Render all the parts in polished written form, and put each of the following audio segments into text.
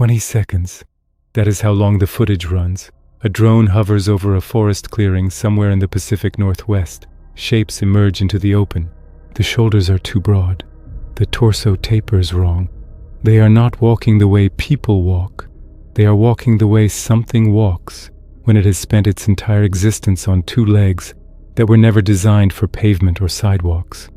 20 seconds. That is how long the footage runs. A drone hovers over a forest clearing somewhere in the Pacific Northwest. Shapes emerge into the open. The shoulders are too broad. The torso tapers wrong. They are not walking the way people walk. They are walking the way something walks when it has spent its entire existence on two legs that were never designed for pavement or sidewalks.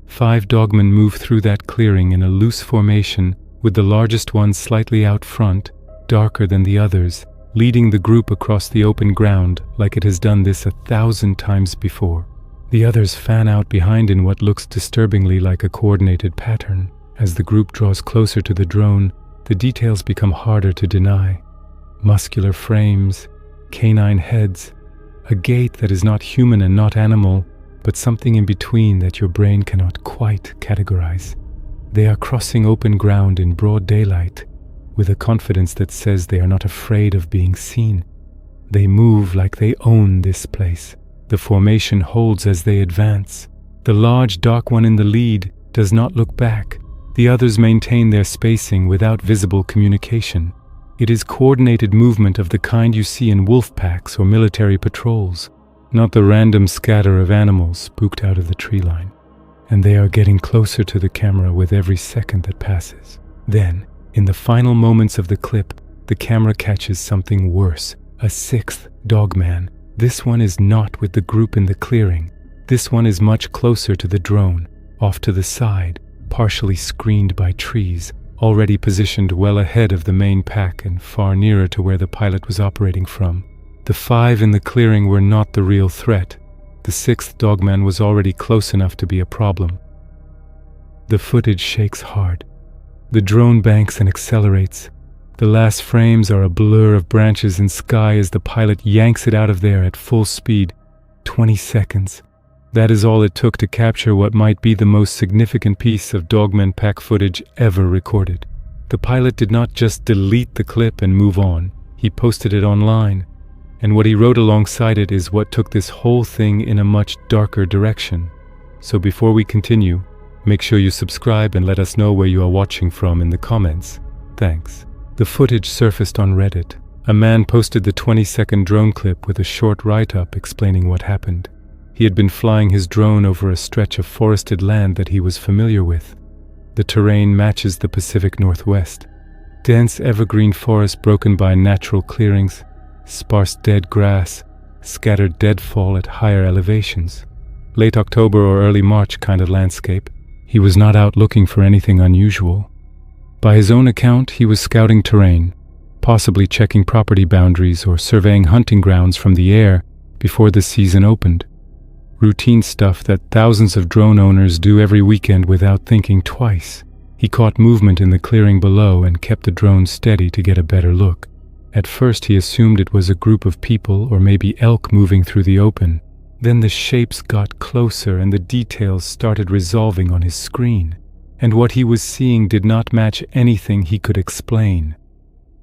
5 dogmen move through that clearing in a loose formation, with the largest one slightly out front, darker than the others, leading the group across the open ground like it has done this 1,000 times before. The others fan out behind in what looks disturbingly like a coordinated pattern. As the group draws closer to the drone, the details become harder to deny. Muscular frames, canine heads, a gait that is not human and not animal, but something in between that your brain cannot quite categorize. They are crossing open ground in broad daylight, with a confidence that says they are not afraid of being seen. They move like they own this place. The formation holds as they advance. The large dark one in the lead does not look back. The others maintain their spacing without visible communication. It is coordinated movement of the kind you see in wolf packs or military patrols, not the random scatter of animals spooked out of the tree line. And they are getting closer to the camera with every second that passes. Then, in the final moments of the clip, the camera catches something worse, a 6th dogman. This one is not with the group in the clearing. This one is much closer to the drone, off to the side, partially screened by trees, already positioned well ahead of the main pack and far nearer to where the pilot was operating from. The 5 in the clearing were not the real threat. The 6th dogman was already close enough to be a problem. The footage shakes hard. The drone banks and accelerates. The last frames are a blur of branches and sky as the pilot yanks it out of there at full speed. 20 seconds. That is all it took to capture what might be the most significant piece of dogman pack footage ever recorded. The pilot did not just delete the clip and move on. He posted it online. And what he wrote alongside it is what took this whole thing in a much darker direction. So before we continue, make sure you subscribe and let us know where you are watching from in the comments. Thanks. The footage surfaced on Reddit. A man posted the 20-second drone clip with a short write-up explaining what happened. He had been flying his drone over a stretch of forested land that he was familiar with. The terrain matches the Pacific Northwest. Dense evergreen forest broken by natural clearings, sparse dead grass, scattered deadfall at higher elevations. Late October or early March kind of landscape. He was not out looking for anything unusual. By his own account, he was scouting terrain, possibly checking property boundaries or surveying hunting grounds from the air before the season opened. Routine stuff that thousands of drone owners do every weekend without thinking twice. He caught movement in the clearing below and kept the drone steady to get a better look. At first he assumed it was a group of people or maybe elk moving through the open. Then the shapes got closer and the details started resolving on his screen. And what he was seeing did not match anything he could explain.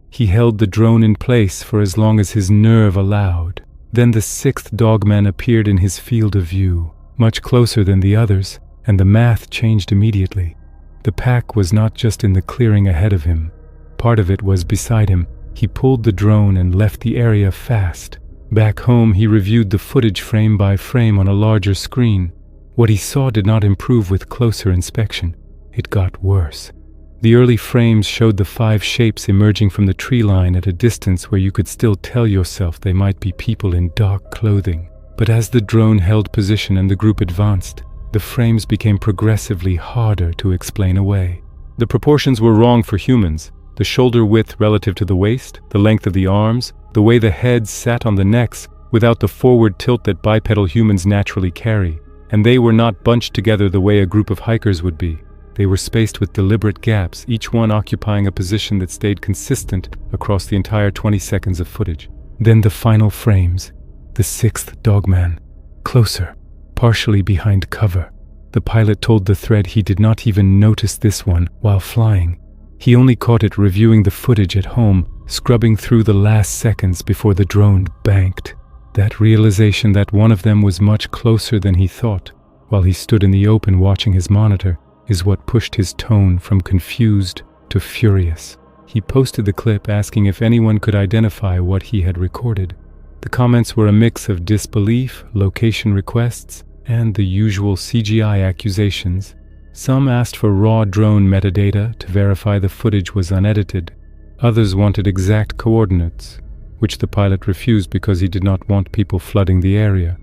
He held the drone in place for as long as his nerve allowed. Then the 6th dogman appeared in his field of view, much closer than the others, and the math changed immediately. The pack was not just in the clearing ahead of him. Part of it was beside him. He pulled the drone and left the area fast. Back home, he reviewed the footage frame by frame on a larger screen. What he saw did not improve with closer inspection. It got worse. The early frames showed the 5 shapes emerging from the tree line at a distance where you could still tell yourself they might be people in dark clothing. But as the drone held position and the group advanced, the frames became progressively harder to explain away. The proportions were wrong for humans. The shoulder width relative to the waist, the length of the arms, the way the heads sat on the necks without the forward tilt that bipedal humans naturally carry. And they were not bunched together the way a group of hikers would be. They were spaced with deliberate gaps, each one occupying a position that stayed consistent across the entire 20 seconds of footage. Then the final frames, the 6th dogman, closer, partially behind cover. The pilot told the thread he did not even notice this one while flying. He only caught it reviewing the footage at home, scrubbing through the last seconds before the drone banked. That realization that one of them was much closer than he thought, while he stood in the open watching his monitor, is what pushed his tone from confused to furious. He posted the clip asking if anyone could identify what he had recorded. The comments were a mix of disbelief, location requests, and the usual CGI accusations. Some asked for raw drone metadata to verify the footage was unedited. Others wanted exact coordinates, which the pilot refused because he did not want people flooding the area.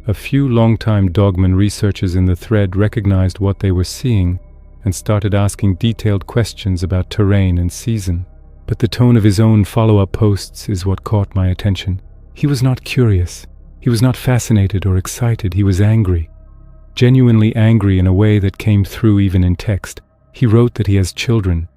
A few longtime DOGMAN researchers in the thread recognized what they were seeing and started asking detailed questions about terrain and season. But the tone of his own follow-up posts is what caught my attention. He was not curious. He was not fascinated or excited. He was angry. Genuinely angry in a way that came through even in text. He wrote that he has children,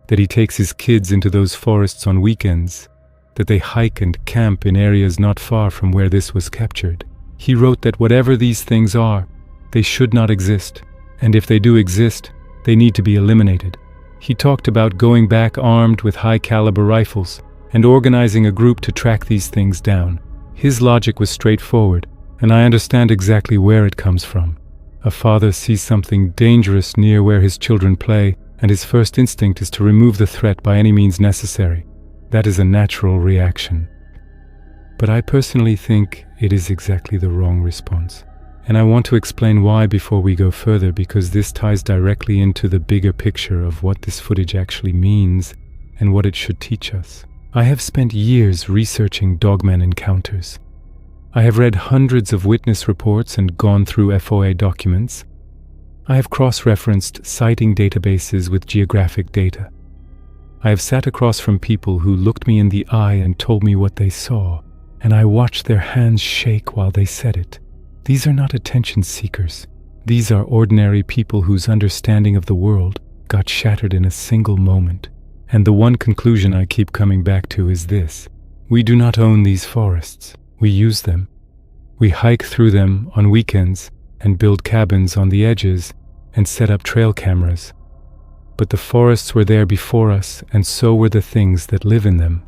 that he takes his kids into those forests on weekends, that they hike and camp in areas not far from where this was captured. He wrote that whatever these things are, they should not exist, and if they do exist, they need to be eliminated. He talked about going back armed with high-caliber rifles and organizing a group to track these things down. His logic was straightforward, and I understand exactly where it comes from. A father sees something dangerous near where his children play, and his first instinct is to remove the threat by any means necessary. That is a natural reaction. But I personally think it is exactly the wrong response. And I want to explain why before we go further, because this ties directly into the bigger picture of what this footage actually means and what it should teach us. I have spent years researching DOGMAN encounters. I have read hundreds of witness reports and gone through FOA documents. I have cross-referenced sighting databases with geographic data. I have sat across from people who looked me in the eye and told me what they saw, and I watched their hands shake while they said it. These are not attention seekers. These are ordinary people whose understanding of the world got shattered in a single moment. And the one conclusion I keep coming back to is this: we do not own these forests. We use them. We hike through them on weekends and build cabins on the edges and set up trail cameras. But the forests were there before us, and so were the things that live in them.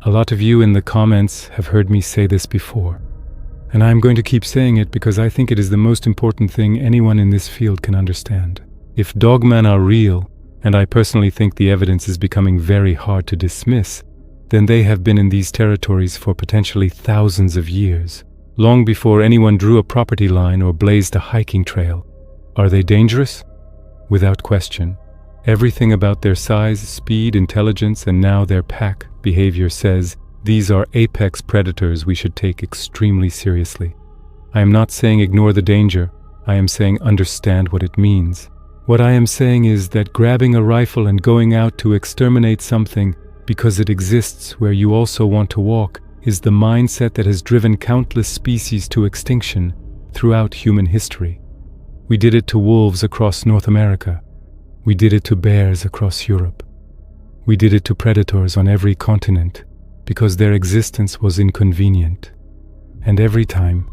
A lot of you in the comments have heard me say this before, and I'm going to keep saying it because I think it is the most important thing anyone in this field can understand. If DOGMAN are real, and I personally think the evidence is becoming very hard to dismiss, then they have been in these territories for potentially thousands of years, long before anyone drew a property line or blazed a hiking trail. Are they dangerous? Without question. Everything about their size, speed, intelligence, and now their pack behavior says these are apex predators we should take extremely seriously. I am not saying ignore the danger. I am saying understand what it means. What I am saying is that grabbing a rifle and going out to exterminate something because it exists where you also want to walk is the mindset that has driven countless species to extinction throughout human history. We did it to wolves across North America. We did it to bears across Europe. We did it to predators on every continent because their existence was inconvenient. And every time,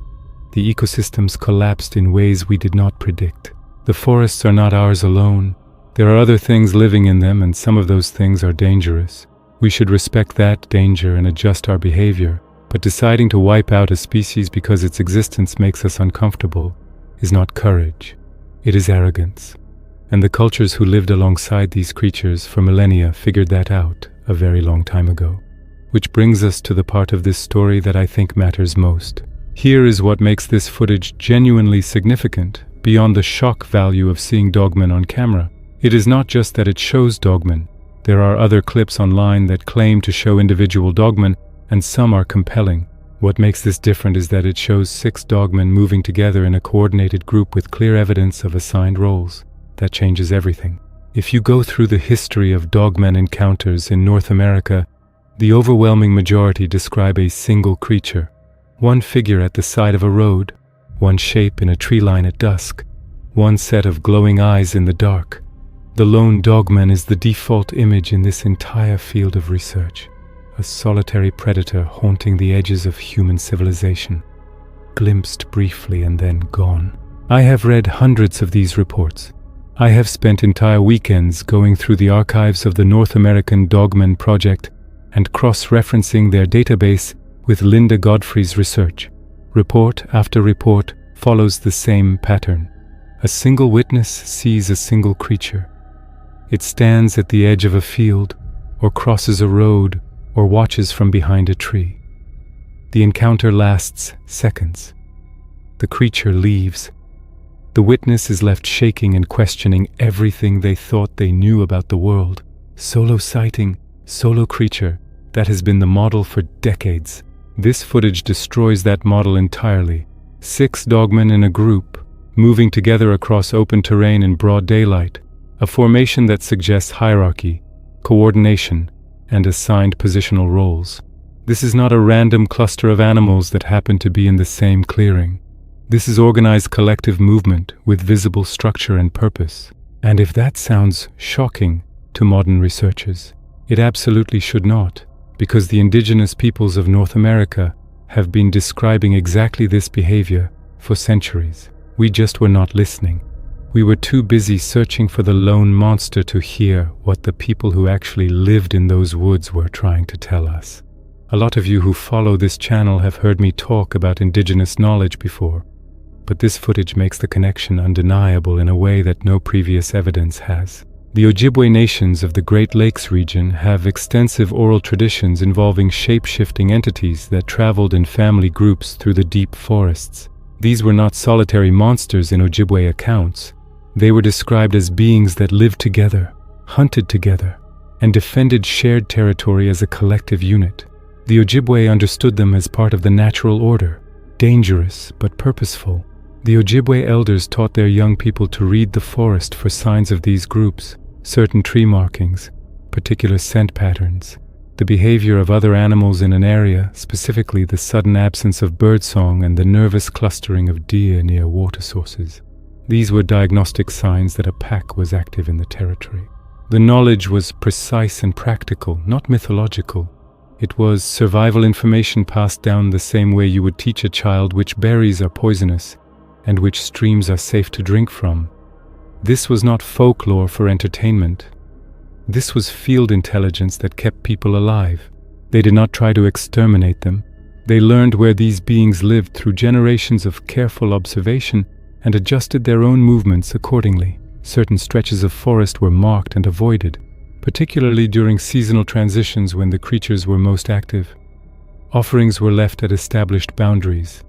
the ecosystems collapsed in ways we did not predict. The forests are not ours alone. There are other things living in them, and some of those things are dangerous. We should respect that danger and adjust our behavior, but deciding to wipe out a species because its existence makes us uncomfortable is not courage. It is arrogance. And the cultures who lived alongside these creatures for millennia figured that out a very long time ago. Which brings us to the part of this story that I think matters most. Here is what makes this footage genuinely significant, beyond the shock value of seeing DOGMAN on camera. It is not just that it shows DOGMAN. There are other clips online that claim to show individual DOGMAN, and some are compelling. What makes this different is that it shows 6 DOGMAN moving together in a coordinated group with clear evidence of assigned roles. That changes everything. If you go through the history of DOGMAN encounters in North America, the overwhelming majority describe a single creature. One figure at the side of a road, one shape in a tree line at dusk, one set of glowing eyes in the dark. The lone DOGMAN is the default image in this entire field of research. A solitary predator haunting the edges of human civilization, glimpsed briefly and then gone. I have read hundreds of these reports. I have spent entire weekends going through the archives of the North American DOGMAN project and cross-referencing their database with Linda Godfrey's research. Report after report follows the same pattern. A single witness sees a single creature. It stands at the edge of a field or crosses a road, or watches from behind a tree. The encounter lasts seconds. The creature leaves. The witness is left shaking and questioning everything they thought they knew about the world. Solo sighting, solo creature, that has been the model for decades. This footage destroys that model entirely. 6 dogmen in a group, moving together across open terrain in broad daylight, a formation that suggests hierarchy, coordination, and assigned positional roles. This is not a random cluster of animals that happen to be in the same clearing. This is organized collective movement with visible structure and purpose. And if that sounds shocking to modern researchers, it absolutely should not, because the indigenous peoples of North America have been describing exactly this behavior for centuries. We just were not listening. We were too busy searching for the lone monster to hear what the people who actually lived in those woods were trying to tell us. A lot of you who follow this channel have heard me talk about indigenous knowledge before, but this footage makes the connection undeniable in a way that no previous evidence has. The Ojibwe nations of the Great Lakes region have extensive oral traditions involving shape-shifting entities that traveled in family groups through the deep forests. These were not solitary monsters in Ojibwe accounts. They were described as beings that lived together, hunted together, and defended shared territory as a collective unit. The Ojibwe understood them as part of the natural order, dangerous but purposeful. The Ojibwe elders taught their young people to read the forest for signs of these groups, certain tree markings, particular scent patterns, the behavior of other animals in an area, specifically the sudden absence of birdsong and the nervous clustering of deer near water sources. These were diagnostic signs that a pack was active in the territory. The knowledge was precise and practical, not mythological. It was survival information passed down the same way you would teach a child which berries are poisonous and which streams are safe to drink from. This was not folklore for entertainment. This was field intelligence that kept people alive. They did not try to exterminate them. They learned where these beings lived through generations of careful observation and adjusted their own movements accordingly. Certain stretches of forest were marked and avoided, particularly during seasonal transitions when the creatures were most active. Offerings were left at established boundaries.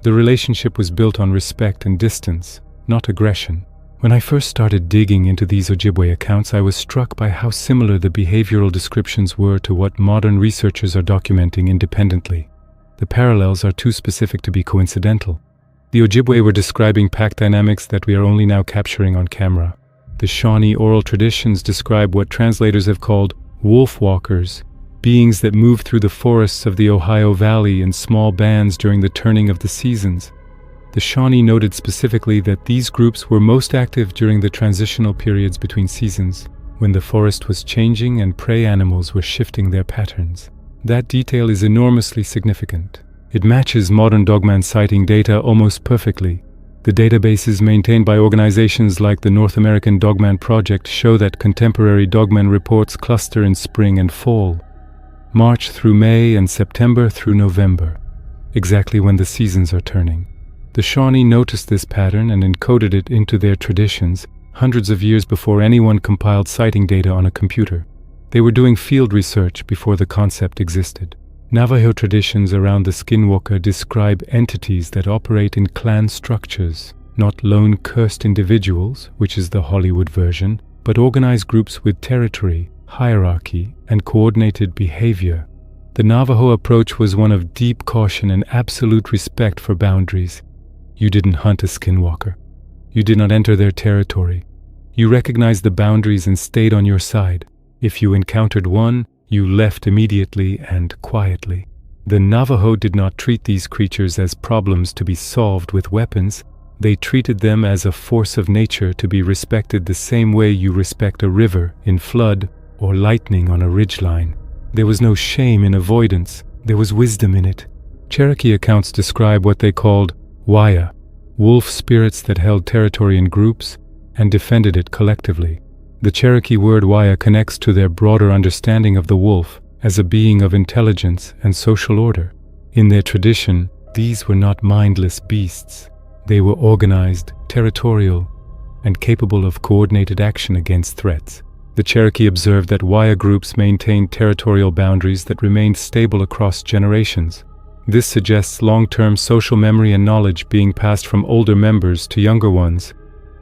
The relationship was built on respect and distance, not aggression. When I first started digging into these Ojibwe accounts, I was struck by how similar the behavioral descriptions were to what modern researchers are documenting independently. The parallels are too specific to be coincidental. The Ojibwe were describing pack dynamics that we are only now capturing on camera. The Shawnee oral traditions describe what translators have called wolf walkers, beings that move through the forests of the Ohio Valley in small bands during the turning of the seasons. The Shawnee noted specifically that these groups were most active during the transitional periods between seasons, when the forest was changing and prey animals were shifting their patterns. That detail is enormously significant. It matches modern DOGMAN sighting data almost perfectly. The databases maintained by organizations like the North American DOGMAN Project show that contemporary DOGMAN reports cluster in spring and fall, March through May and September through November, exactly when the seasons are turning. The Shawnee noticed this pattern and encoded it into their traditions hundreds of years before anyone compiled sighting data on a computer. They were doing field research before the concept existed. Navajo traditions around the Skinwalker describe entities that operate in clan structures, not lone cursed individuals, which is the Hollywood version, but organized groups with territory, hierarchy, and coordinated behavior. The Navajo approach was one of deep caution and absolute respect for boundaries. You didn't hunt a Skinwalker. You did not enter their territory. You recognized the boundaries and stayed on your side. If you encountered one, you left immediately and quietly. The Navajo did not treat these creatures as problems to be solved with weapons. They treated them as a force of nature to be respected the same way you respect a river in flood or lightning on a ridgeline. There was no shame in avoidance. There was wisdom in it. Cherokee accounts describe what they called waya, wolf spirits that held territory in groups and defended it collectively. The Cherokee word waya connects to their broader understanding of the wolf as a being of intelligence and social order. In their tradition, these were not mindless beasts. They were organized, territorial, and capable of coordinated action against threats. The Cherokee observed that Waya groups maintained territorial boundaries that remained stable across generations. This suggests long-term social memory and knowledge being passed from older members to younger ones.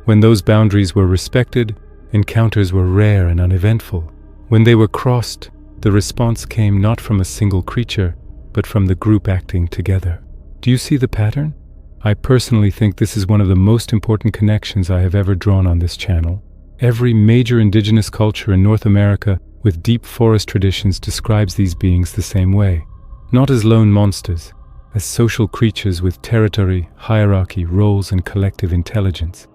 When those boundaries were respected, encounters were rare and uneventful. When they were crossed, the response came not from a single creature, but from the group acting together. Do you see the pattern? I personally think this is one of the most important connections I have ever drawn on this channel. Every major indigenous culture in North America with deep forest traditions describes these beings the same way. Not as lone monsters, as social creatures with territory, hierarchy, roles, and collective intelligence.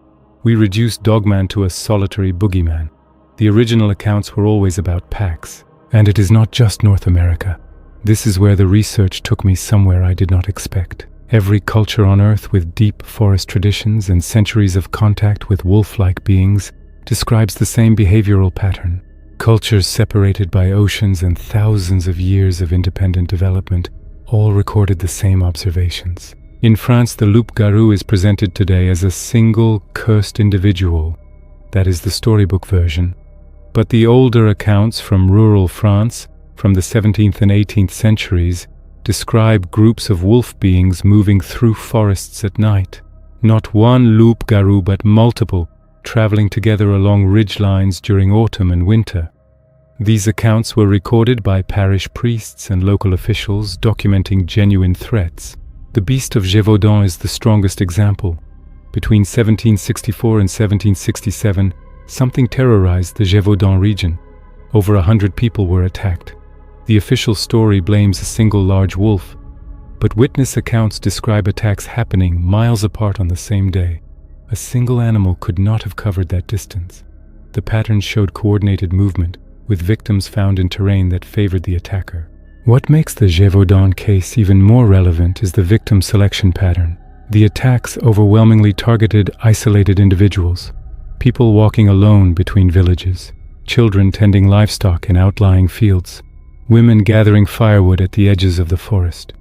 We reduce DOGMAN to a solitary boogeyman. The original accounts were always about packs. And it is not just North America. This is where the research took me somewhere I did not expect. Every culture on Earth with deep forest traditions and centuries of contact with wolf-like beings describes the same behavioral pattern. Cultures separated by oceans and thousands of years of independent development all recorded the same observations. In France, the loup-garou is presented today as a single, cursed individual. That is the storybook version. But the older accounts from rural France, from the 17th and 18th centuries, describe groups of wolf beings moving through forests at night. Not one loup-garou, but multiple, traveling together along ridgelines during autumn and winter. These accounts were recorded by parish priests and local officials, documenting genuine threats. The beast of Gévaudan is the strongest example. Between 1764 and 1767, something terrorized the Gévaudan region. Over 100 people were attacked. The official story blames a single large wolf, but witness accounts describe attacks happening miles apart on the same day. A single animal could not have covered that distance. The pattern showed coordinated movement, with victims found in terrain that favored the attacker. What makes the Gévaudan case even more relevant is the victim selection pattern. The attacks overwhelmingly targeted isolated individuals, people walking alone between villages, children tending livestock in outlying fields, women gathering firewood at the edges of the forest.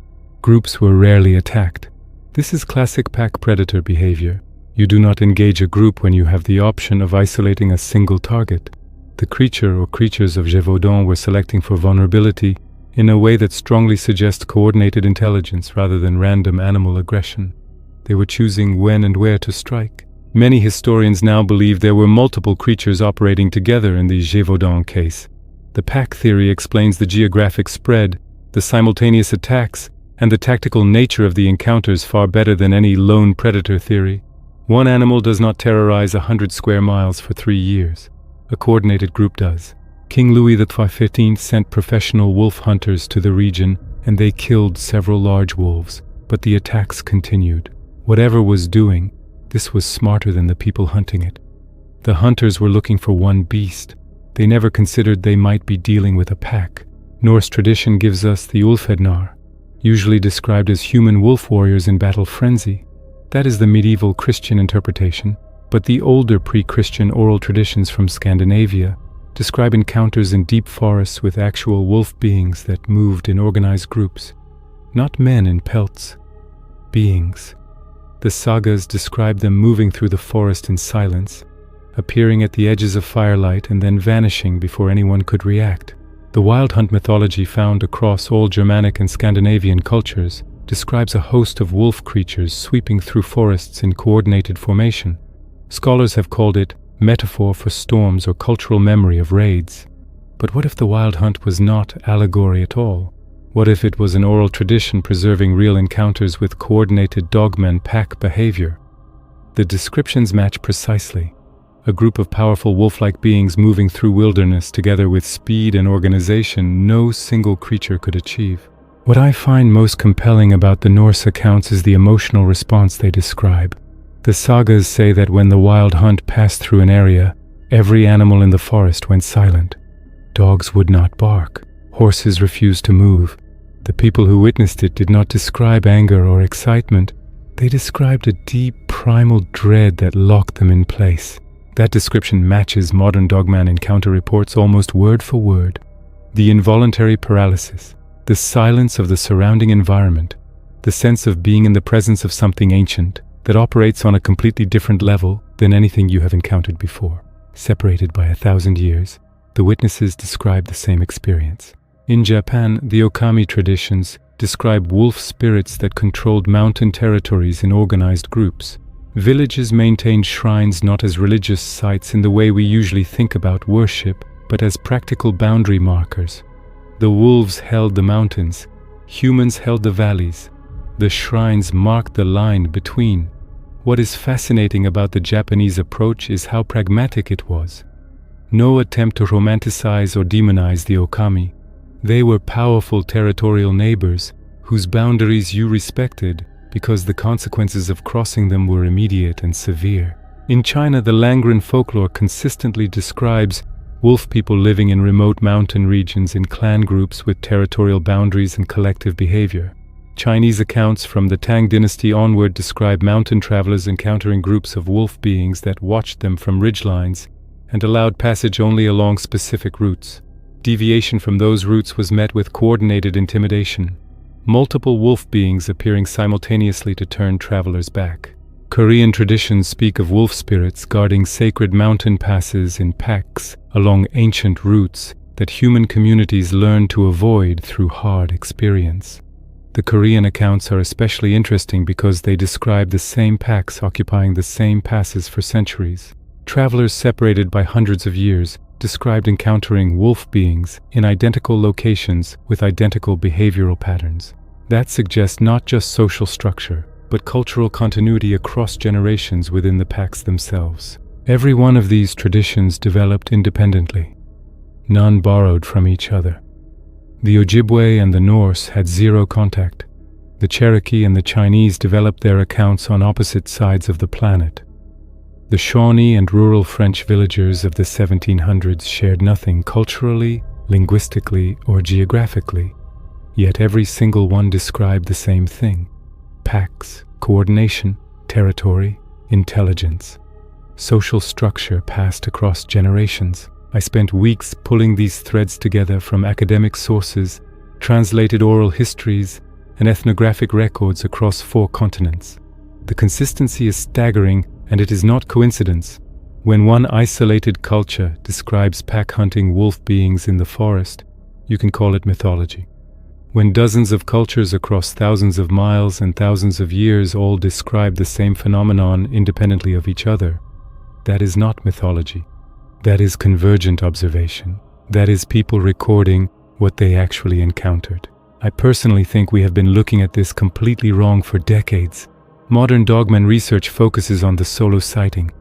Groups were rarely attacked. This is classic pack predator behavior. You do not engage a group when you have the option of isolating a single target. The creature or creatures of Gévaudan were selecting for vulnerability in a way that strongly suggests coordinated intelligence rather than random animal aggression. They were choosing when and where to strike. Many historians now believe there were multiple creatures operating together in the Gévaudan case. The pack theory explains the geographic spread, the simultaneous attacks, and the tactical nature of the encounters far better than any lone predator theory. One animal does not terrorize 100 square miles for 3 years. A coordinated group does. King Louis XV sent professional wolf hunters to the region, and they killed several large wolves, but the attacks continued. Whatever was doing, this was smarter than the people hunting it. The hunters were looking for one beast. They never considered they might be dealing with a pack. Norse tradition gives us the Ulfhednar, usually described as human wolf warriors in battle frenzy. That is the medieval Christian interpretation, but the older pre-Christian oral traditions from Scandinavia describe encounters in deep forests with actual wolf beings that moved in organized groups. Not men in pelts, beings. The sagas describe them moving through the forest in silence, appearing at the edges of firelight and then vanishing before anyone could react. The wild hunt mythology found across all Germanic and Scandinavian cultures describes a host of wolf creatures sweeping through forests in coordinated formation. Scholars have called it metaphor for storms or cultural memory of raids. But what if the wild hunt was not allegory at all? What if it was an oral tradition preserving real encounters with coordinated dogman pack behavior? The descriptions match precisely. A group of powerful wolf-like beings moving through wilderness together with speed and organization no single creature could achieve. What I find most compelling about the Norse accounts is the emotional response they describe. The sagas say that when the wild hunt passed through an area, every animal in the forest went silent. Dogs would not bark. Horses refused to move. The people who witnessed it did not describe anger or excitement. They described a deep, primal dread that locked them in place. That description matches modern dogman encounter reports almost word for word. The involuntary paralysis, the silence of the surrounding environment, the sense of being in the presence of something ancient that operates on a completely different level than anything you have encountered before. Separated by 1,000 years, The witnesses describe the same experience. In Japan, the Okami traditions describe wolf spirits that controlled mountain territories in organized groups. Villages maintained shrines not as religious sites in the way we usually think about worship, but as practical boundary markers. The wolves held the mountains, humans held the valleys. The shrines marked the line between. What is fascinating about the Japanese approach is how pragmatic it was. No attempt to romanticize or demonize the Okami. They were powerful territorial neighbors whose boundaries you respected because the consequences of crossing them were immediate and severe. In China, the Langren folklore consistently describes wolf people living in remote mountain regions in clan groups with territorial boundaries and collective behavior. Chinese accounts from the Tang dynasty onward describe mountain travelers encountering groups of wolf beings that watched them from ridgelines and allowed passage only along specific routes. Deviation from those routes was met with coordinated intimidation, multiple wolf beings appearing simultaneously to turn travelers back. Korean traditions speak of wolf spirits guarding sacred mountain passes in packs along ancient routes that human communities learned to avoid through hard experience. The Korean accounts are especially interesting because they describe the same packs occupying the same passes for centuries. Travelers separated by hundreds of years described encountering wolf beings in identical locations with identical behavioral patterns. That suggests not just social structure, but cultural continuity across generations within the packs themselves. Every one of these traditions developed independently. None borrowed from each other. The Ojibwe and the Norse had zero contact. The Cherokee and the Chinese developed their accounts on opposite sides of the planet. The Shawnee and rural French villagers of the 1700s shared nothing culturally, linguistically, or geographically. Yet every single one described the same thing: packs, coordination, territory, intelligence. Social structure passed across generations. I spent weeks pulling these threads together from academic sources, translated oral histories, and ethnographic records across 4 continents. The consistency is staggering, and it is not coincidence. When one isolated culture describes pack-hunting wolf beings in the forest, you can call it mythology. When dozens of cultures across thousands of miles and thousands of years all describe the same phenomenon independently of each other, that is not mythology. That is convergent observation. That is people recording what they actually encountered. I personally think we have been looking at this completely wrong for decades. Modern DOGMAN research focuses on the solo sighting.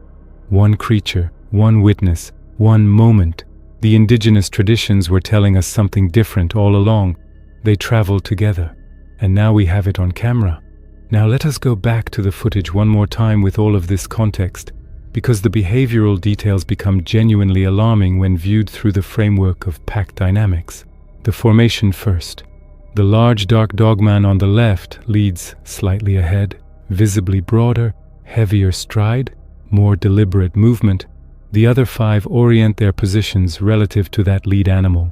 One creature, one witness, one moment. The indigenous traditions were telling us something different all along. They traveled together, and now we have it on camera. Now let us go back to the footage one more time with all of this context, because the behavioral details become genuinely alarming when viewed through the framework of pack dynamics. The formation first. The large dark dogman on the left leads slightly ahead, visibly broader, heavier stride, more deliberate movement. The other 5 orient their positions relative to that lead animal.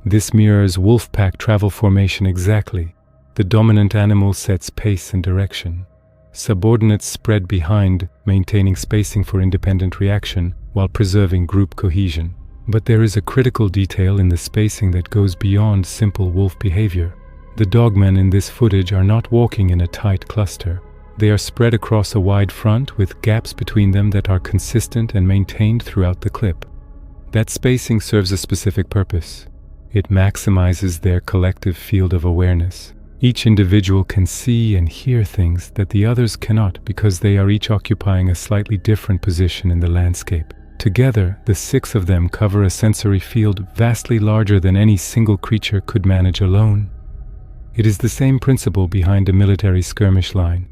This mirrors wolf pack travel formation exactly. The dominant animal sets pace and direction. Subordinates spread behind, maintaining spacing for independent reaction while preserving group cohesion. But there is a critical detail in the spacing that goes beyond simple wolf behavior. The dogmen in this footage are not walking in a tight cluster. They are spread across a wide front with gaps between them that are consistent and maintained throughout the clip. That spacing serves a specific purpose. It maximizes their collective field of awareness. Each individual can see and hear things that the others cannot because they are each occupying a slightly different position in the landscape. Together, the 6 of them cover a sensory field vastly larger than any single creature could manage alone. It is the same principle behind a military skirmish line.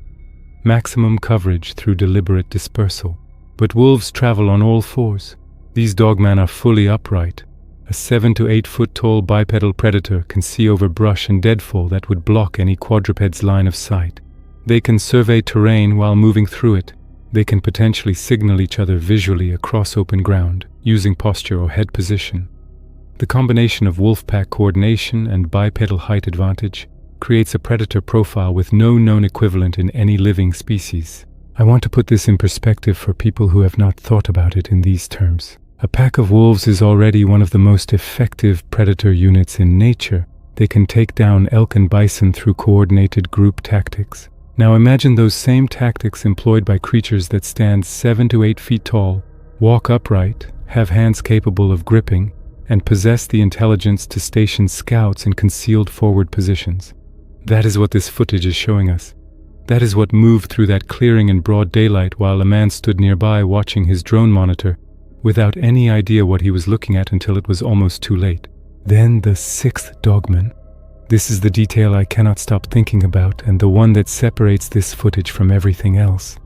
Maximum coverage through deliberate dispersal. But wolves travel on all 4s. These dogmen are fully upright. A 7 to 8 foot tall bipedal predator can see over brush and deadfall that would block any quadruped's line of sight. They can survey terrain while moving through it. They can potentially signal each other visually across open ground, using posture or head position. The combination of wolf pack coordination and bipedal height advantage creates a predator profile with no known equivalent in any living species. I want to put this in perspective for people who have not thought about it in these terms. A pack of wolves is already one of the most effective predator units in nature. They can take down elk and bison through coordinated group tactics. Now imagine those same tactics employed by creatures that stand 7 to 8 feet tall, walk upright, have hands capable of gripping, and possess the intelligence to station scouts in concealed forward positions. That is what this footage is showing us. That is what moved through that clearing in broad daylight while a man stood nearby watching his drone monitor, without any idea what he was looking at until it was almost too late. Then the sixth dogman. This is the detail I cannot stop thinking about, and the one that separates this footage from everything else.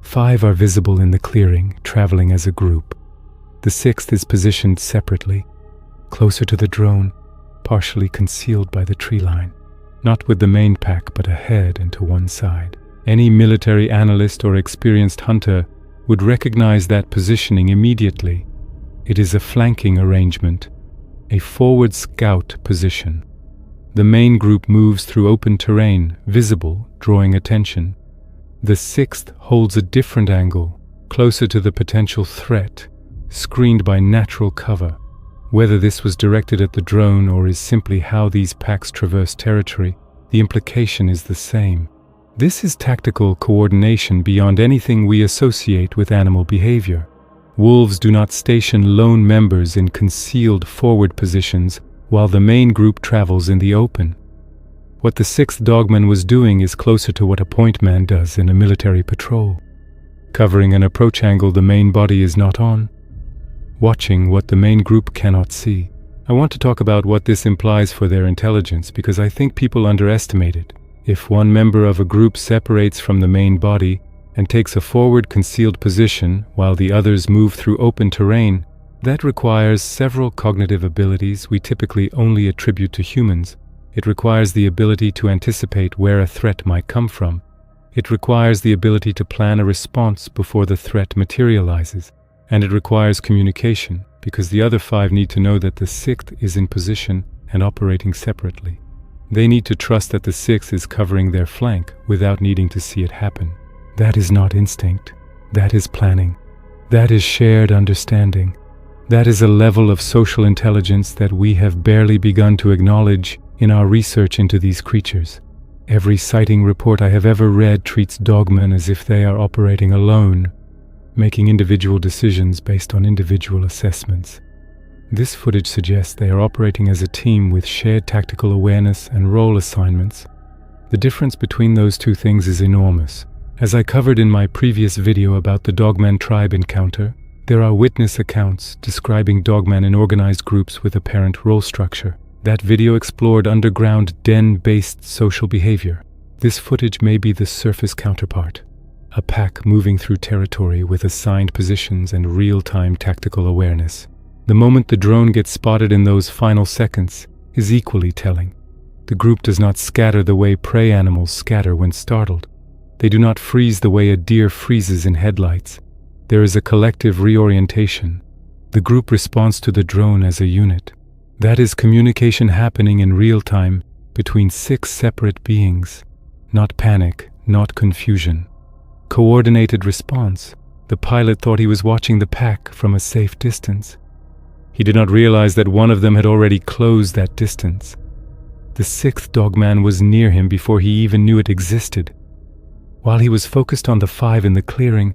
5 are visible in the clearing, traveling as a group. The sixth is positioned separately, closer to the drone, partially concealed by the tree line. Not with the main pack, but ahead and to one side. Any military analyst or experienced hunter would recognize that positioning immediately. It is a flanking arrangement, a forward scout position. The main group moves through open terrain, visible, drawing attention. The sixth holds a different angle, closer to the potential threat, screened by natural cover. Whether this was directed at the drone or is simply how these packs traverse territory, the implication is the same. This is tactical coordination beyond anything we associate with animal behavior. Wolves do not station lone members in concealed forward positions while the main group travels in the open. What the sixth dogman was doing is closer to what a point man does in a military patrol. Covering an approach angle the main body is not on, watching what the main group cannot see. I want to talk about what this implies for their intelligence because I think people underestimate it. If one member of a group separates from the main body and takes a forward concealed position while the others move through open terrain, that requires several cognitive abilities we typically only attribute to humans. It requires the ability to anticipate where a threat might come from. It requires the ability to plan a response before the threat materializes. And it requires communication, because the other 5 need to know that the sixth is in position and operating separately. They need to trust that the sixth is covering their flank without needing to see it happen. That is not instinct. That is planning. That is shared understanding. That is a level of social intelligence that we have barely begun to acknowledge in our research into these creatures. Every sighting report I have ever read treats dogmen as if they are operating alone, making individual decisions based on individual assessments. This footage suggests they are operating as a team with shared tactical awareness and role assignments. The difference between those two things is enormous. As I covered in my previous video about the Dogman tribe encounter, there are witness accounts describing dogman in organized groups with apparent role structure. That video explored underground den-based social behavior. This footage may be the surface counterpart. A pack moving through territory with assigned positions and real-time tactical awareness. The moment the drone gets spotted in those final seconds is equally telling. The group does not scatter the way prey animals scatter when startled. They do not freeze the way a deer freezes in headlights. There is a collective reorientation. The group responds to the drone as a unit. That is communication happening in real time between 6 separate beings. Not panic, not confusion. Coordinated response. The pilot thought he was watching the pack from a safe distance. He did not realize that one of them had already closed that distance. The sixth dogman was near him before he even knew it existed. While he was focused on the 5 in the clearing,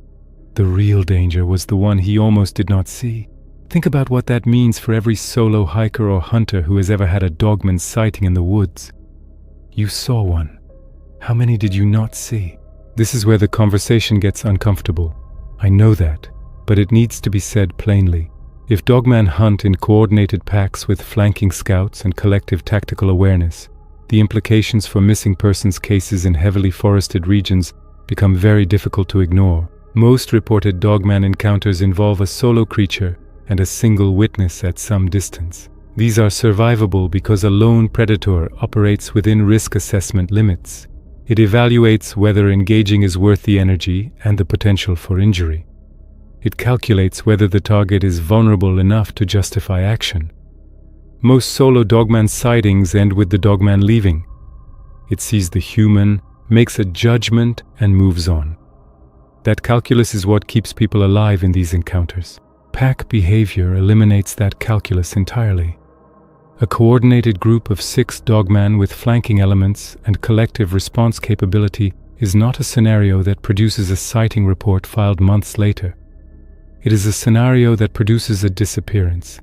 the real danger was the one he almost did not see. Think about what that means for every solo hiker or hunter who has ever had a dogman sighting in the woods. You saw one. How many did you not see? This is where the conversation gets uncomfortable. I know that, but it needs to be said plainly. If dogman hunt in coordinated packs with flanking scouts and collective tactical awareness, the implications for missing persons cases in heavily forested regions become very difficult to ignore. Most reported dogman encounters involve a solo creature and a single witness at some distance. These are survivable because a lone predator operates within risk assessment limits. It evaluates whether engaging is worth the energy and the potential for injury. It calculates whether the target is vulnerable enough to justify action. Most solo dogman sightings end with the dogman leaving. It sees the human, makes a judgment, and moves on. That calculus is what keeps people alive in these encounters. Pack behavior eliminates that calculus entirely. A coordinated group of 6 dogman with flanking elements and collective response capability is not a scenario that produces a sighting report filed months later. It is a scenario that produces a disappearance.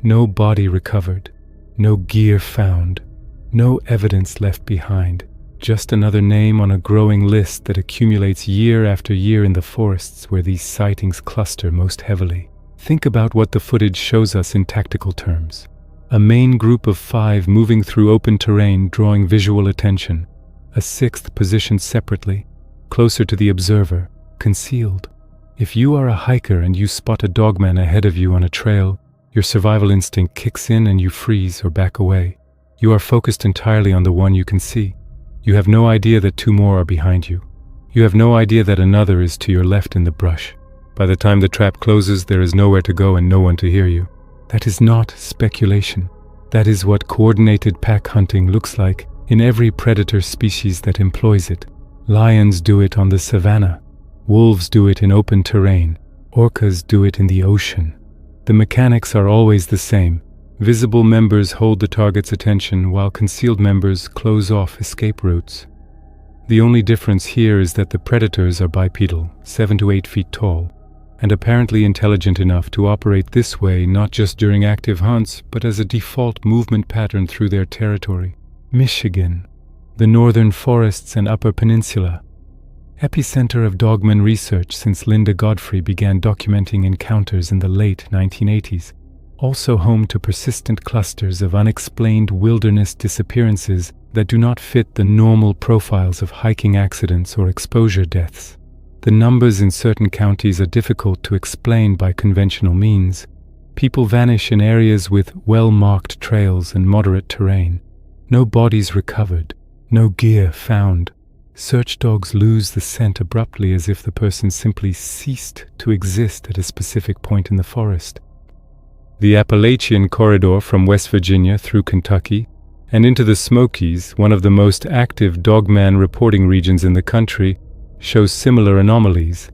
No body recovered, no gear found, no evidence left behind, just another name on a growing list that accumulates year after year in the forests where these sightings cluster most heavily. Think about what the footage shows us in tactical terms. A main group of 5 moving through open terrain drawing visual attention. A 6th positioned separately, closer to the observer, concealed. If you are a hiker and you spot a dogman ahead of you on a trail, your survival instinct kicks in and you freeze or back away. You are focused entirely on the one you can see. You have no idea that 2 more are behind you. You have no idea that another is to your left in the brush. By the time the trap closes, there is nowhere to go and no one to hear you. That is not speculation. That is what coordinated pack hunting looks like in every predator species that employs it. Lions do it on the savanna. Wolves do it in open terrain. Orcas do it in the ocean. The mechanics are always the same. Visible members hold the target's attention while concealed members close off escape routes. The only difference here is that the predators are bipedal, 7 to 8 feet tall, and apparently intelligent enough to operate this way not just during active hunts, but as a default movement pattern through their territory. Michigan, the northern forests and Upper Peninsula, epicenter of dogman research since Linda Godfrey began documenting encounters in the late 1980s, also home to persistent clusters of unexplained wilderness disappearances that do not fit the normal profiles of hiking accidents or exposure deaths. The numbers in certain counties are difficult to explain by conventional means. People vanish in areas with well-marked trails and moderate terrain. No bodies recovered, no gear found. Search dogs lose the scent abruptly as if the person simply ceased to exist at a specific point in the forest. The Appalachian Corridor from West Virginia through Kentucky and into the Smokies, one of the most active dogman reporting regions in the country, shows similar anomalies.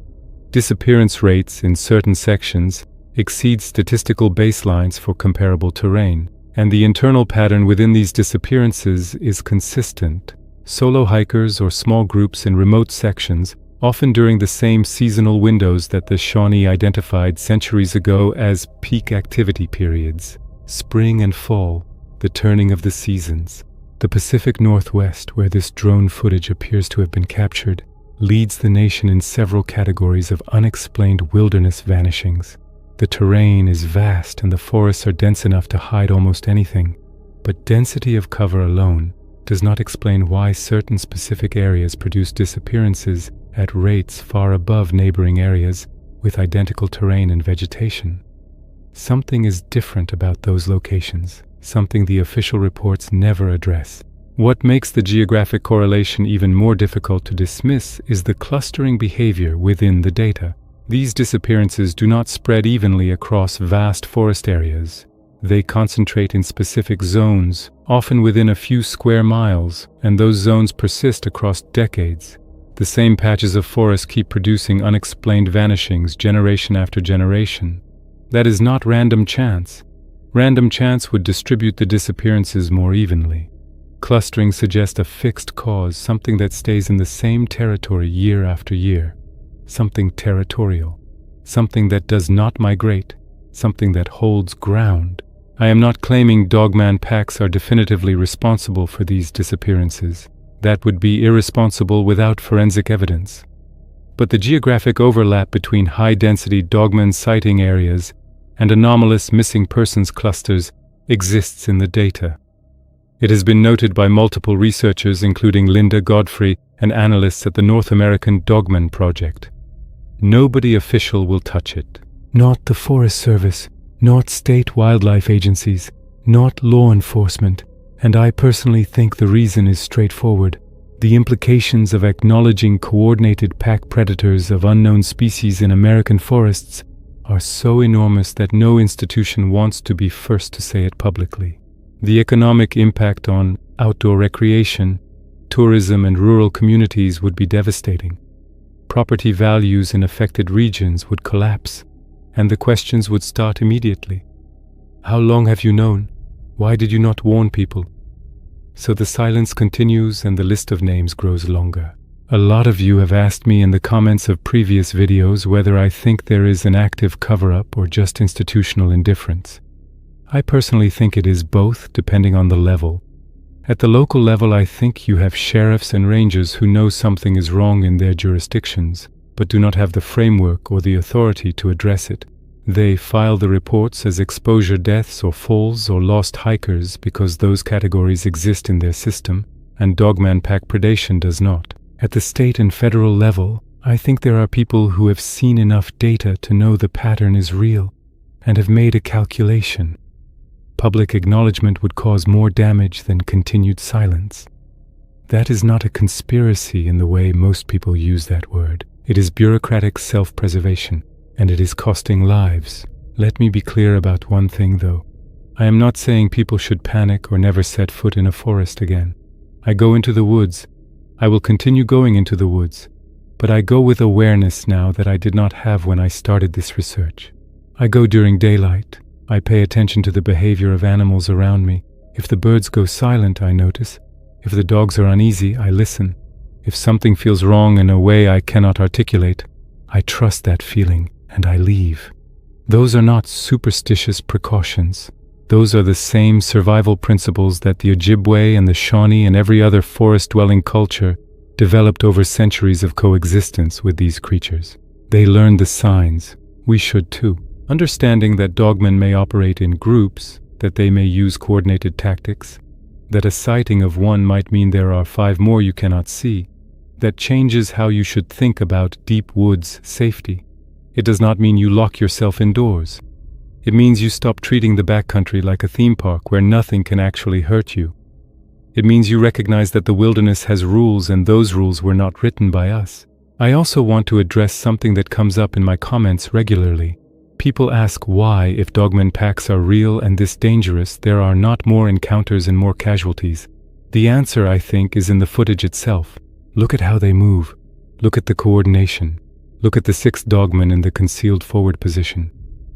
Disappearance rates in certain sections exceed statistical baselines for comparable terrain, and the internal pattern within these disappearances is consistent. Solo hikers or small groups in remote sections, often during the same seasonal windows that the Shawnee identified centuries ago as peak activity periods. Spring and fall, the turning of the seasons. The Pacific Northwest, where this drone footage appears to have been captured, leads the nation in several categories of unexplained wilderness vanishings. The terrain is vast and the forests are dense enough to hide almost anything, but density of cover alone does not explain why certain specific areas produce disappearances at rates far above neighboring areas with identical terrain and vegetation. Something is different about those locations, something the official reports never address. What makes the geographic correlation even more difficult to dismiss is the clustering behavior within the data. These disappearances do not spread evenly across vast forest areas. They concentrate in specific zones, often within a few square miles, and those zones persist across decades. The same patches of forest keep producing unexplained vanishings generation after generation. That is not random chance. Random chance would distribute the disappearances more evenly. Clustering suggests a fixed cause, something that stays in the same territory year after year. Something territorial. Something that does not migrate. Something that holds ground. I am not claiming dogman packs are definitively responsible for these disappearances. That would be irresponsible without forensic evidence. But the geographic overlap between high-density dogman sighting areas and anomalous missing persons clusters exists in the data. It has been noted by multiple researchers, including Linda Godfrey and analysts at the North American DOGMAN project. Nobody official will touch it. Not the Forest Service, not state wildlife agencies, not law enforcement. And I personally think the reason is straightforward. The implications of acknowledging coordinated pack predators of unknown species in American forests are so enormous that no institution wants to be first to say it publicly. The economic impact on outdoor recreation, tourism, and rural communities would be devastating. Property values in affected regions would collapse, and the questions would start immediately. How long have you known? Why did you not warn people? So the silence continues and the list of names grows longer. A lot of you have asked me in the comments of previous videos whether I think there is an active cover-up or just institutional indifference. I personally think it is both, depending on the level. At the local level, I think you have sheriffs and rangers who know something is wrong in their jurisdictions, but do not have the framework or the authority to address it. They file the reports as exposure deaths or falls or lost hikers because those categories exist in their system, and dogman pack predation does not. At the state and federal level, I think there are people who have seen enough data to know the pattern is real and have made a calculation. Public acknowledgement would cause more damage than continued silence. That is not a conspiracy in the way most people use that word. It is bureaucratic self-preservation, and it is costing lives. Let me be clear about one thing, though. I am not saying people should panic or never set foot in a forest again. I go into the woods. I will continue going into the woods, but I go with awareness now that I did not have when I started this research. I go during daylight. I pay attention to the behavior of animals around me. If the birds go silent, I notice. If the dogs are uneasy, I listen. If something feels wrong in a way I cannot articulate, I trust that feeling and I leave. Those are not superstitious precautions. Those are the same survival principles that the Ojibwe and the Shawnee and every other forest-dwelling culture developed over centuries of coexistence with these creatures. They learned the signs. We should too. Understanding that dogmen may operate in groups, that they may use coordinated tactics, that a sighting of one might mean there are 5 more you cannot see, that changes how you should think about deep woods safety. It does not mean you lock yourself indoors. It means you stop treating the backcountry like a theme park where nothing can actually hurt you. It means you recognize that the wilderness has rules and those rules were not written by us. I also want to address something that comes up in my comments regularly. People ask why, if dogman packs are real and this dangerous, there are not more encounters and more casualties. The answer, I think, is in the footage itself. Look at how they move. Look at the coordination. Look at the 6 dogmen in the concealed forward position.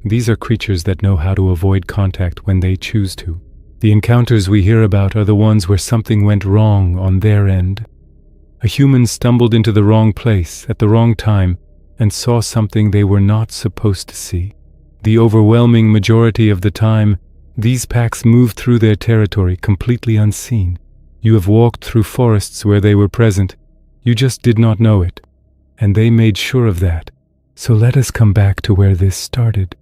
These are creatures that know how to avoid contact when they choose to. The encounters we hear about are the ones where something went wrong on their end. A human stumbled into the wrong place at the wrong time and saw something they were not supposed to see. The overwhelming majority of the time, these packs moved through their territory completely unseen. You have walked through forests where they were present. You just did not know it. And they made sure of that. So let us come back to where this started.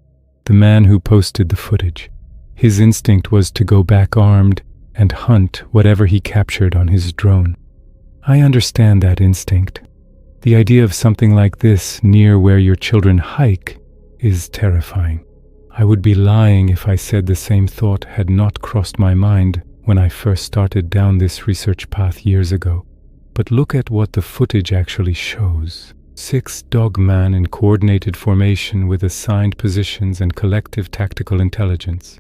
The man who posted the footage. His instinct was to go back armed and hunt whatever he captured on his drone. I understand that instinct. The idea of something like this near where your children hike is terrifying. I would be lying if I said the same thought had not crossed my mind when I first started down this research path years ago. But look at what the footage actually shows. 6 dogman in coordinated formation with assigned positions and collective tactical intelligence.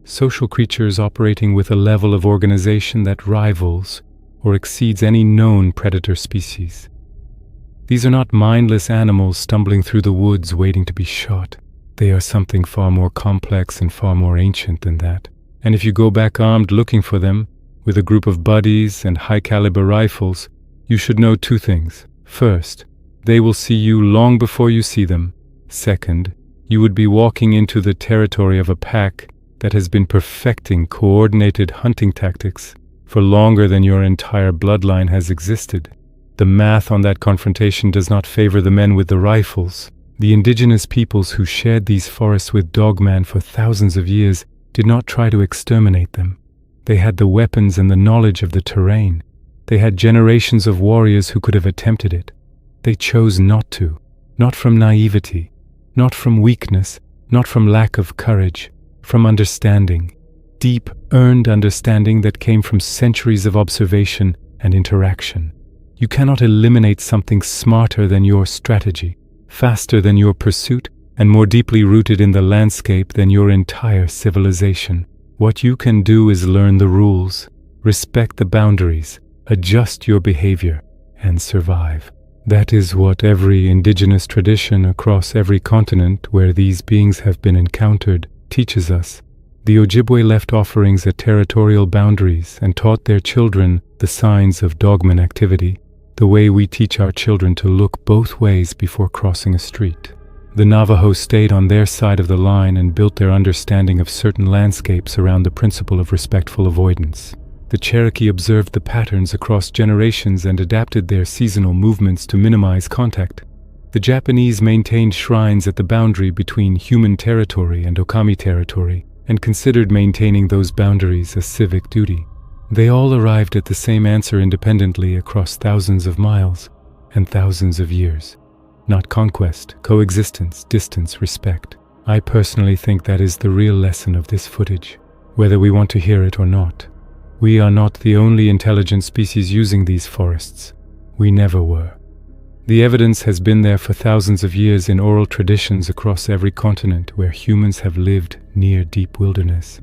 Social creatures operating with a level of organization that rivals or exceeds any known predator species. These are not mindless animals stumbling through the woods waiting to be shot. They are something far more complex and far more ancient than that. And if you go back armed looking for them, with a group of buddies and high-caliber rifles, you should know 2 things. First, they will see you long before you see them. Second, you would be walking into the territory of a pack that has been perfecting coordinated hunting tactics for longer than your entire bloodline has existed. The math on that confrontation does not favor the men with the rifles. The indigenous peoples who shared these forests with dogman for thousands of years did not try to exterminate them. They had the weapons and the knowledge of the terrain. They had generations of warriors who could have attempted it. They chose not to, not from naivety, not from weakness, not from lack of courage, from understanding, deep, earned understanding that came from centuries of observation and interaction. You cannot eliminate something smarter than your strategy, faster than your pursuit, and more deeply rooted in the landscape than your entire civilization. What you can do is learn the rules, respect the boundaries, adjust your behavior, and survive. That is what every indigenous tradition across every continent where these beings have been encountered teaches us. The Ojibwe left offerings at territorial boundaries and taught their children the signs of DOGMAN activity, the way we teach our children to look both ways before crossing a street. The Navajo stayed on their side of the line and built their understanding of certain landscapes around the principle of respectful avoidance. The Cherokee observed the patterns across generations and adapted their seasonal movements to minimize contact. The Japanese maintained shrines at the boundary between human territory and Okami territory, and considered maintaining those boundaries a civic duty. They all arrived at the same answer independently across thousands of miles and thousands of years. Not conquest, coexistence, distance, respect. I personally think that is the real lesson of this footage, whether we want to hear it or not. We are not the only intelligent species using these forests. We never were. The evidence has been there for thousands of years in oral traditions across every continent where humans have lived near deep wilderness.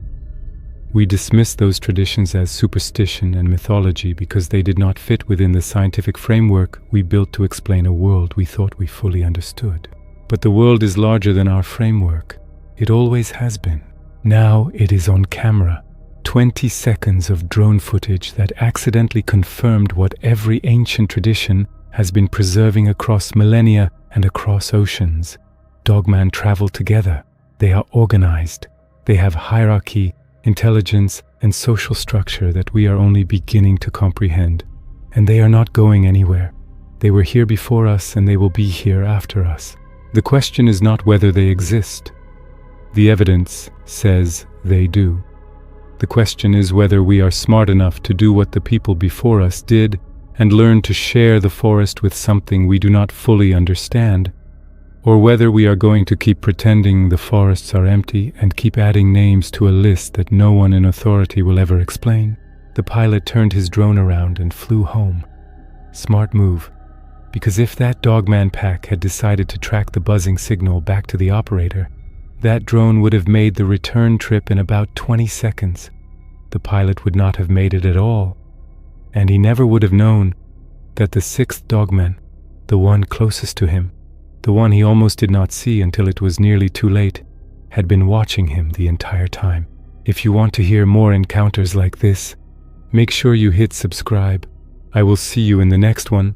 We dismiss those traditions as superstition and mythology because they did not fit within the scientific framework we built to explain a world we thought we fully understood. But the world is larger than our framework. It always has been. Now it is on camera. 20 seconds of drone footage that accidentally confirmed what every ancient tradition has been preserving across millennia and across oceans. DOGMAN travel together. They are organized. They have hierarchy, intelligence, and social structure that we are only beginning to comprehend. And they are not going anywhere. They were here before us and they will be here after us. The question is not whether they exist. The evidence says they do. The question is whether we are smart enough to do what the people before us did and learn to share the forest with something we do not fully understand, or whether we are going to keep pretending the forests are empty and keep adding names to a list that no one in authority will ever explain. The pilot turned his drone around and flew home. Smart move, because if that DOGMAN pack had decided to track the buzzing signal back to the operator, that drone would have made the return trip in about 20 seconds. The pilot would not have made it at all, and he never would have known that the sixth DOGMAN, the one closest to him, the one he almost did not see until it was nearly too late, had been watching him the entire time. If you want to hear more encounters like this, make sure you hit subscribe. I will see you in the next one.